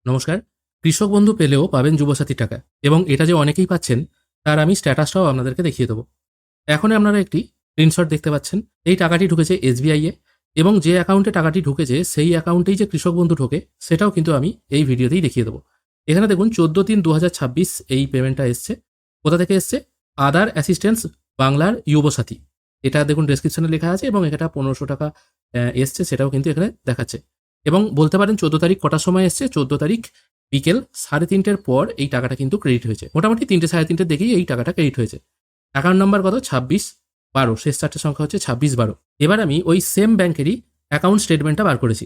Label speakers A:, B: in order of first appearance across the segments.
A: নমস্কার। কৃষক বন্ধু পেলেও পাবেন যুবসাথী টাকা এবং এটা যে অনেকেই পাচ্ছেন তার আমি স্ট্যাটাসটাও আপনাদেরকে দেখিয়ে দেবো। এখন আপনারা একটি স্ক্রিনশট দেখতে পাচ্ছেন। এই টাকাটি ঢুকেছে এসবিআই এ এবং যে অ্যাকাউন্টে টাকাটি ঢুকেছে সেই অ্যাকাউন্টেই যে কৃষক বন্ধু ঢোকে সেটাও কিন্তু আমি এই ভিডিওতেই দেখিয়ে দেবো। এখানে দেখুন 14/3/2026 এই পেমেন্টটা এসছে। কোথা থেকে এসছে? আদার অ্যাসিস্ট্যান্স বাংলার যুবসাথী। এটা দেখুন ডেসক্রিপশনে লেখা আছে এবং এটা 1500 টাকা এসছে সেটাও কিন্তু এখানে দেখাচ্ছে। এবং বলতে পারেন 14 তারিখ কটার সময় এসছে? 14 তারিখ বিকেল 3:30 পর এই টাকাটা কিন্তু ক্রেডিট হয়েছে। মোটামুটি 3টে 3:30 দিকেই এই টাকাটা ক্রেডিট হয়েছে। অ্যাকাউন্ট নাম্বার কত? 2612, শেষ চারটে সংখ্যা হচ্ছে 2612। এবার আমি ওই সেম ব্যাংকেরই অ্যাকাউন্ট স্টেটমেন্টটা বার করেছি।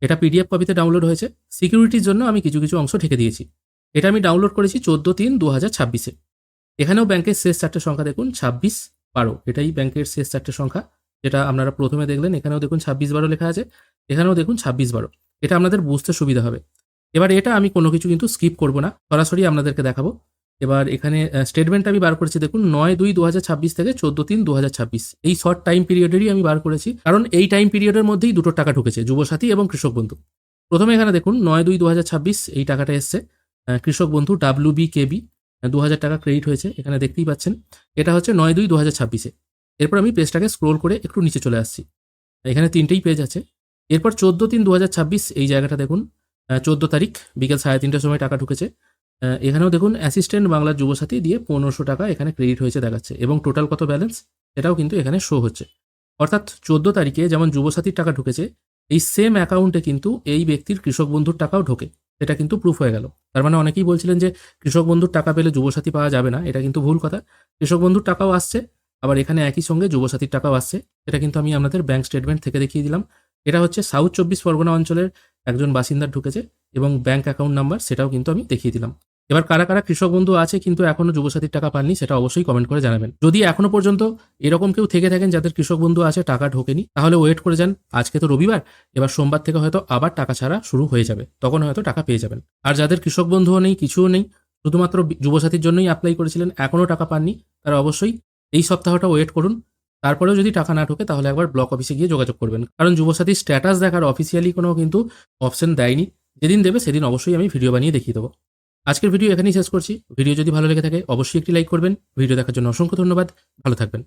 A: এটা পিডিএফ কপিতে ডাউনলোড হয়েছে। সিকিউরিটির জন্য আমি কিছু কিছু অংশ ঢেকে দিয়েছি। এটা আমি ডাউনলোড করেছি 14/3/2026-এ। এখানেও ব্যাংকের শেষ চারটে সংখ্যা দেখুন 2612, এটাই ব্যাংকের শেষ চারটে সংখ্যা যেটা আপনারা প্রথমে দেখলেন। এখানেও দেখুন 2612 লেখা আছে, এখানেও দেখুন 2612। এটা আপনাদের বুঝতে সুবিধা হবে। এবার এটা আমি কোনো কিছু কিন্তু স্কিপ করব না, সরাসরি আপনাদেরকে দেখাবো। এবার এখানে স্টেটমেন্ট আমি বার করেছি দেখুন 9/2/2026 থেকে 14/3/2026, এই শর্ট টাইম পিরিয়ডেরই আমি বার করেছি, কারণ এই টাইম পিরিয়ডের মধ্যেই দুটো টাকা ঢুকেছে, যুবসাথী এবং কৃষক বন্ধু। প্রথমে এখানে দেখুন 9/2/2026 এই টাকাটা এসছে। কৃষক বন্ধু WBKB 2000 টাকা ক্রেডিট হয়েছে, এখানে দেখতেই পাচ্ছেন। এটা হচ্ছে 9/2/2026-এ। এরপর আমি পেজটাকে স্ক্রোল করে একটু নিচে চলে আসছি। এখানে তিনটেই পেজ আছে। এরপর 14/3/2026 এই জায়গাটা দেখুন, 14 তারিখ বিকেল 3:30টার সময় টাকা ঢুকেছে। এখানেও দেখুন অ্যাসিস্ট্যান্ট বাংলার যুবসাথী দিয়ে 1500 টাকা এখানে ক্রেডিট হয়েছে দেখাচ্ছে এবং টোটাল কত ব্যালেন্স এটাও কিন্তু এখানে শো হচ্ছে। অর্থাৎ 14 তারিখে যেমন যুবসাথীর টাকা ঢুকেছে, এই সেম অ্যাকাউন্টে কিন্তু এই ব্যক্তির কৃষক বন্ধুর টাকাও ঢোকে। এটা কিন্তু প্রুফ হয়ে গেল। তার মানে অনেকেই বলছিলেন যে কৃষক বন্ধুর টাকা পেলে যুবসাথী পাওয়া যাবে না, এটা কিন্তু ভুল কথা। কৃষক বন্ধুর টাকাও আসছে, আবার এখানে একই সঙ্গে যুবসাথীর টাকাও আসছে। এটা কিন্তু আমি আপনাদের ব্যাংক স্টেটমেন্ট থেকে দেখিয়ে দিলাম। এটা হচ্ছে সাউথ 24 পরগনা অঞ্চলের একজন বাসিন্দার ঢুকেছে এবং ব্যাংক অ্যাকাউন্ট নাম্বার সেটাও কিন্তু আমি দেখিয়ে দিলাম। এবার কারা কারা কৃষক বন্ধু আছে কিন্তু এখনো যুবসাথীর টাকা পাননি সেটা অবশ্যই কমেন্ট করে জানাবেন। যদি এখনো পর্যন্ত এরকম কেউ থেকে থাকেন যাদের কৃষক বন্ধু আছে টাকা ঢোকেনি, তাহলে ওয়েট করে যান। আজকে তো রবিবার, এবার সোমবার থেকে হয়তো আবার টাকা ছাড়া শুরু হয়ে যাবে, তখন হয়তো টাকা পেয়ে যাবেন। আর যাদের কৃষক বন্ধুও নেই, কিছুও নেই, শুধুমাত্র যুবসাথীর জন্যই অ্যাপ্লাই করেছিলেন, এখনো টাকা পাননি, তারা অবশ্যই এই সপ্তাহটা ওয়েট করুন। তারপরেও যদি টাকা না ঢোকে তাহলে একবার ব্লক অফিসে গিয়ে যোগাযোগ করবেন, কারণ যুবসাথীর স্ট্যাটাস দেখার অফিসিয়ালি কোনো কিন্তু অপশন দেয়নি। যেদিন দেবে সেদিন অবশ্যই আমি ভিডিও বানিয়ে দেখিয়ে দেবো। আজকের ভিডিও এখানেই শেষ করছি। ভিডিও যদি ভালো লেগে থাকে অবশ্যই একটি লাইক করবেন। ভিডিও দেখার জন্য অসংখ্য ধন্যবাদ। ভালো থাকবেন।